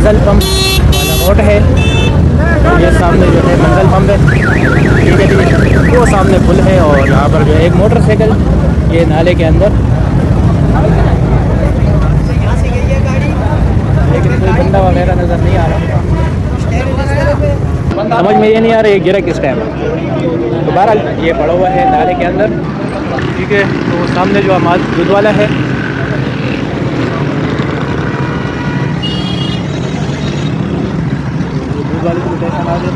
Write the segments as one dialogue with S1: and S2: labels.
S1: मंगल pump वाला road है। ये सामने जो है मंगल पंप है, ठीक है जी। वो सामने पुल है और यहाँ पर जो है एक मोटरसाइकिल ये नाले के अंदर, लेकिन कोई बंदा वगैरह नज़र नहीं आ रहा। समझ में ये नहीं आ रहा ये गिरा किस टाइम है। तो बहरहाल ये पड़ा हुआ है नाले के अंदर, ठीक है। तो सामने जो हमारा दूध वाला है, दूध वाले को टेंशन आ गया।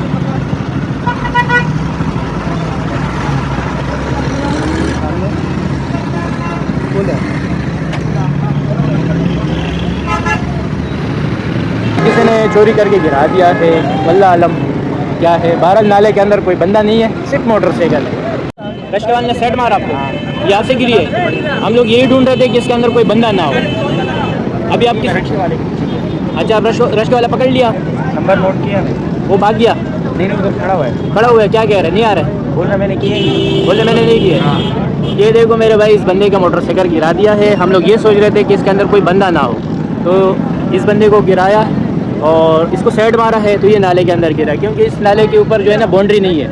S1: किसी ने चोरी करके गिरा दिया है, वल्लाह आलम क्या है। बहरहाल नाले के अंदर कोई बंदा नहीं है, सिर्फ मोटरसाइकिल है। रश्के वाले ने सेट मारा आपको, यहाँ से गिरी है। हम लोग यही ढूंढ रहे थे कि इसके अंदर कोई बंदा ना हो। अभी आप किस रश्के वाले? अच्छा, आप रश्के वाला पकड़ लिया,
S2: नंबर नोट किया,
S1: वो भाग गया।
S2: नहीं उधर खड़ा हुआ है।
S1: खड़ा हुआ है, क्या कह रहे? नहीं आ रहा है।
S2: बोलना मैंने किए,
S1: बोले मैंने नहीं किए।
S2: हाँ।
S1: ये देखो मेरे भाई, इस बंदे का मोटरसाइकिल गिरा दिया है। हम लोग ये सोच रहे थे कि इसके अंदर कोई बंदा ना हो, तो इस बंदे को गिराया और इसको साइड मारा है, तो ये नाले के अंदर गिरा। क्योंकि इस नाले के ऊपर जो है ना बाउंड्री नहीं है,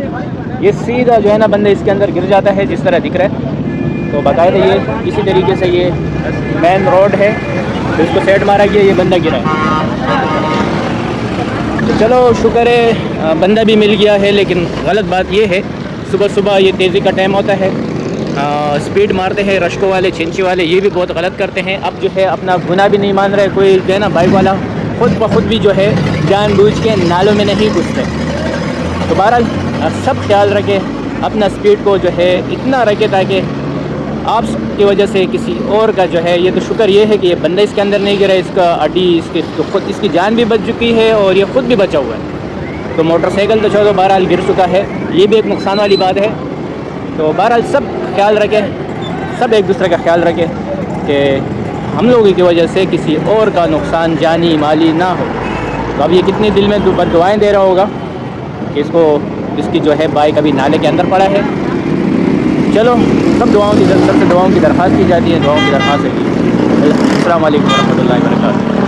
S1: ये सीधा जो है ना बंदे इसके अंदर गिर जाता है, जिस तरह दिख रहा है। तो बाकायदा ये इसी तरीके से ये मेन रोड है, तो इसको साइड मारा गया, ये बंदा गिरा है। तो चलो शुक्र है बंदा भी मिल गया है। लेकिन गलत बात ये है, सुबह सुबह ये तेज़ी का टाइम होता है, स्पीड मारते हैं रश्कों वाले, छिंची वाले, ये भी बहुत गलत करते हैं। अब जो है अपना गुनाह भी नहीं मान रहे कोई, जो है ना बाइक वाला खुद ब खुद भी जो है जानबूझ के नालों में नहीं घुसते। तो बहरहाल सब ख्याल रखें, अपना स्पीड को जो है इतना रखें ताकि आपकी वजह से किसी और का जो है, ये तो शुक्र ये है कि ये बंदा इसके अंदर नहीं गिरा, इसका अड्डी इसके तो खुद इसकी जान भी बच चुकी है और ये खुद भी बचा हुआ है। तो मोटरसाइकिल तो चलो बहरहाल गिर चुका है, ये भी एक नुकसान वाली बात है। तो बहरहाल सब ख्याल रखें, सब एक दूसरे का ख्याल रखें कि हम लोगों की वजह से किसी और का नुकसान जानी माली ना हो। तो अब ये कितनी दिल में दुआएँ दे रहा होगा कि इसकी जो है बाइक अभी नाले के अंदर पड़ा है। चलो सब सबसे दुआओं की दरख्वास्त की जाती है, दुआओं की दरख्वास्त है। अस्सलाम वालेकुम रहमतुल्लाहि व बरकातहू।